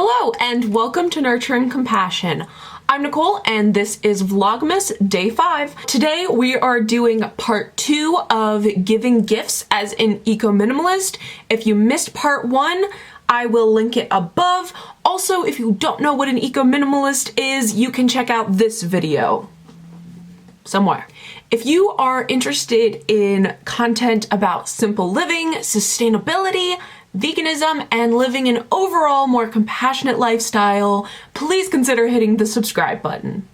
Hello and welcome to Nurturing Compassion. I'm Nicole and this is Vlogmas Day 5. Today we are doing part 2 of giving gifts as an eco-minimalist. If you missed part 1, I will link it above. Also, if you don't know what an eco-minimalist is, you can check out this video somewhere. If you are interested in content about simple living, sustainability, veganism, and living an overall more compassionate lifestyle, please consider hitting the subscribe button.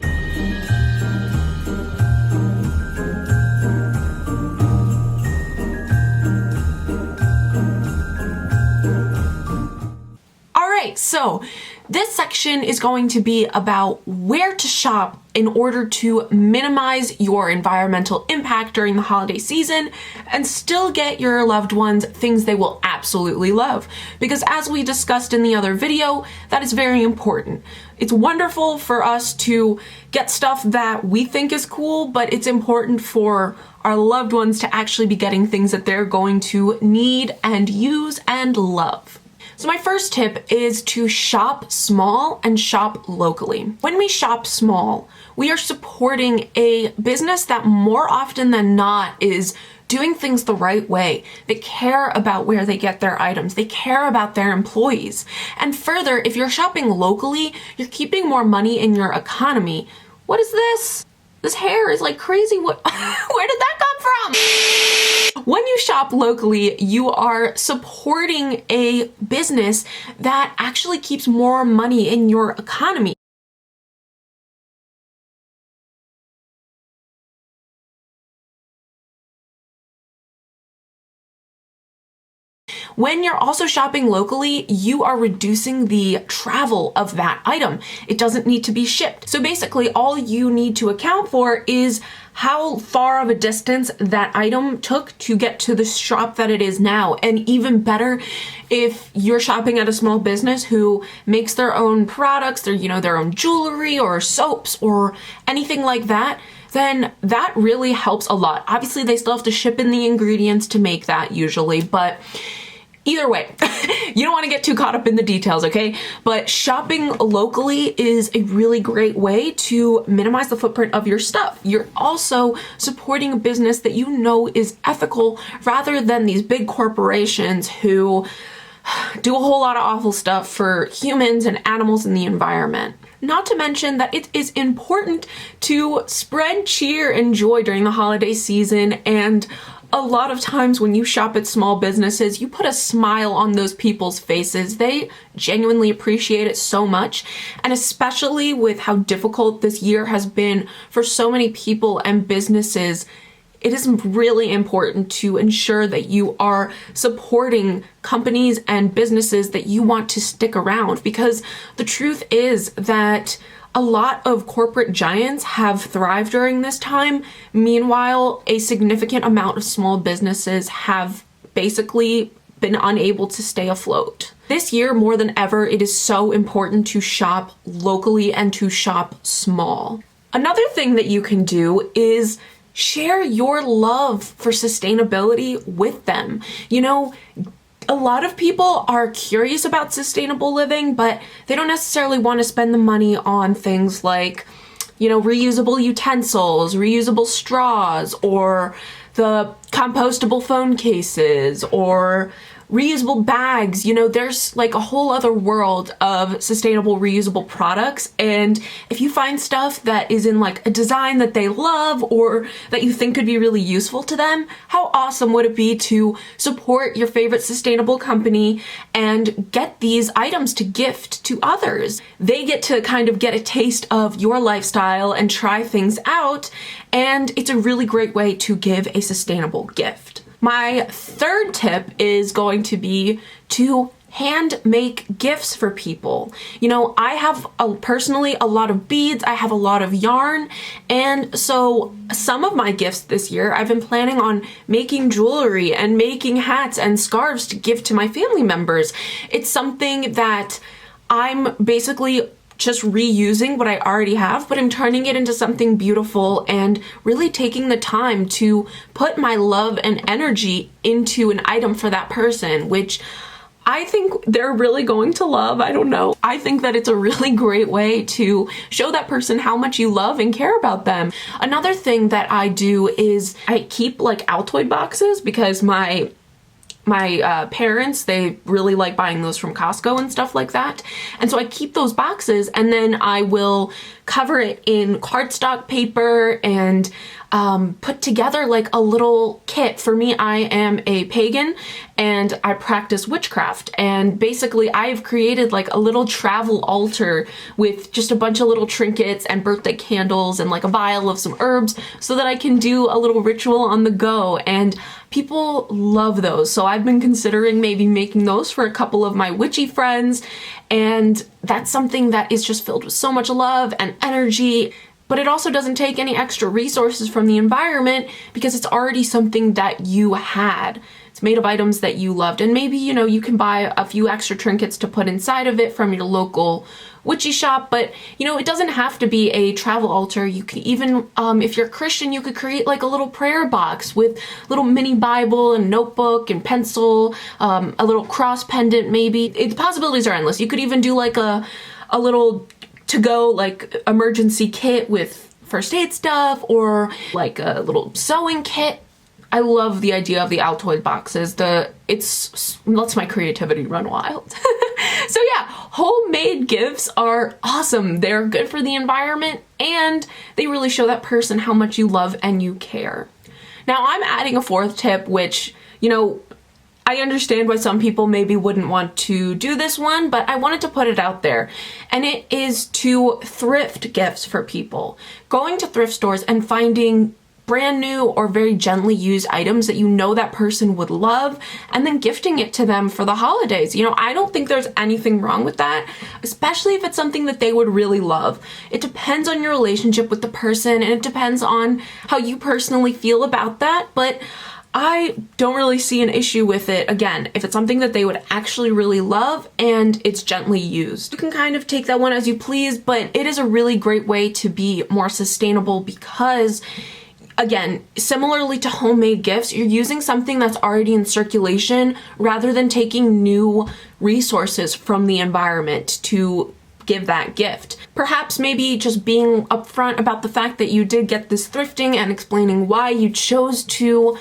Alright, so this section is going to be about where to shop in order to minimize your environmental impact during the holiday season and still get your loved ones things they will absolutely love. Because as we discussed in the other video, that is very important. It's wonderful for us to get stuff that we think is cool, but it's important for our loved ones to actually be getting things that they're going to need and use and love. So my first tip is to shop small and shop locally. When we shop small, we are supporting a business that more often than not is doing things the right way. They care about where they get their items. They care about their employees. And further, if you're shopping locally, you're keeping more money in your economy. What is this? This hair is like crazy. Where did that come from? When you shop locally, you are supporting a business that actually keeps more money in your economy. When you're also shopping locally, you are reducing the travel of that item. It doesn't need to be shipped. So basically, all you need to account for is how far of a distance that item took to get to the shop that it is now. And even better, if you're shopping at a small business who makes their own products, their own jewelry or soaps or anything like that, then that really helps a lot. Obviously, they still have to ship in the ingredients to make that usually, but either way, you don't want to get too caught up in the details, okay? But shopping locally is a really great way to minimize the footprint of your stuff. You're also supporting a business that you know is ethical rather than these big corporations who do a whole lot of awful stuff for humans and animals and the environment. Not to mention that it is important to spread cheer and joy during the holiday season, and a lot of times when you shop at small businesses, you put a smile on those people's faces. They genuinely appreciate it so much. And especially with how difficult this year has been for so many people and businesses, it is really important to ensure that you are supporting companies and businesses that you want to stick around, because the truth is that a lot of corporate giants have thrived during this time. Meanwhile, a significant amount of small businesses have basically been unable to stay afloat. This year, more than ever, it is so important to shop locally and to shop small. Another thing that you can do is share your love for sustainability with them. A lot of people are curious about sustainable living, but they don't necessarily want to spend the money on things like, reusable utensils, reusable straws, or the compostable phone cases, or reusable bags. There's like a whole other world of sustainable reusable products, and if you find stuff that is in like a design that they love or that you think could be really useful to them, how awesome would it be to support your favorite sustainable company and get these items to gift to others? They get to kind of get a taste of your lifestyle and try things out, and it's a really great way to give a sustainable gift. My third tip is going to be to hand make gifts for people. I have personally a lot of beads, I have a lot of yarn, and so some of my gifts this year, I've been planning on making jewelry and making hats and scarves to give to my family members. It's something that I'm basically just reusing what I already have, but I'm turning it into something beautiful and really taking the time to put my love and energy into an item for that person, which I think they're really going to love. I don't know. I think that it's a really great way to show that person how much you love and care about them. Another thing that I do is I keep like Altoid boxes because my parents, they really like buying those from Costco and stuff like that. And so I keep those boxes and then I will cover it in cardstock paper and put together like a little kit. For me, I am a pagan and I practice witchcraft, and basically I've created like a little travel altar with just a bunch of little trinkets and birthday candles and like a vial of some herbs so that I can do a little ritual on the go, and people love those. So I've been considering maybe making those for a couple of my witchy friends, and that's something that is just filled with so much love and energy. But it also doesn't take any extra resources from the environment because it's already something that you had. It's made of items that you loved. And maybe, you know, you can buy a few extra trinkets to put inside of it from your local witchy shop, but you know, it doesn't have to be a travel altar. You can even, if you're Christian, you could create like a little prayer box with little mini Bible and notebook and pencil, a little cross pendant maybe. The possibilities are endless. You could even do like a little to-go like emergency kit with first aid stuff, or like a little sewing kit. I love the idea of the Altoid boxes. It lets my creativity run wild. So yeah, homemade gifts are awesome. They're good for the environment and they really show that person how much you love and you care. Now I'm adding a fourth tip, which, you know, I understand why some people maybe wouldn't want to do this one, but I wanted to put it out there. And it is to thrift gifts for people. Going to thrift stores and finding brand new or very gently used items that you know that person would love, and then gifting it to them for the holidays. You know, I don't think there's anything wrong with that, especially if it's something that they would really love. It depends on your relationship with the person and it depends on how you personally feel about that, but I don't really see an issue with it, again, if it's something that they would actually really love and it's gently used. You can kind of take that one as you please, but it is a really great way to be more sustainable because, again, similarly to homemade gifts, you're using something that's already in circulation rather than taking new resources from the environment to give that gift. Perhaps maybe just being upfront about the fact that you did get this thrifting and explaining why you chose to,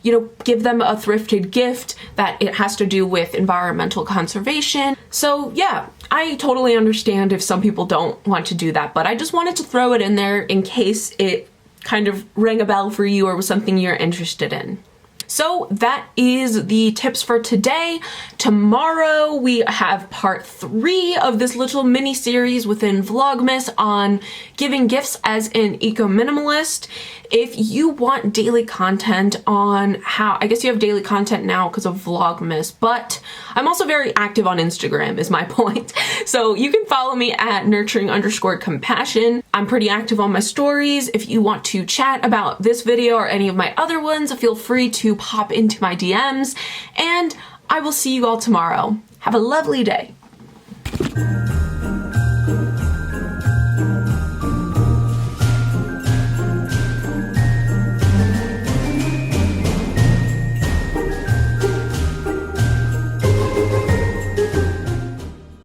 you know, give them a thrifted gift, that it has to do with environmental conservation. So yeah, I totally understand if some people don't want to do that, but I just wanted to throw it in there in case it kind of rang a bell for you or was something you're interested in. So that is the tips for today. Tomorrow we have part 3 of this little mini series within Vlogmas on giving gifts as an eco-minimalist. If you want daily content on how, I guess you have daily content now because of Vlogmas, but I'm also very active on Instagram is my point. So you can follow me at nurturing_compassion. I'm pretty active on my stories. If you want to chat about this video or any of my other ones, feel free to pop into my DMs, and I will see you all tomorrow. Have a lovely day.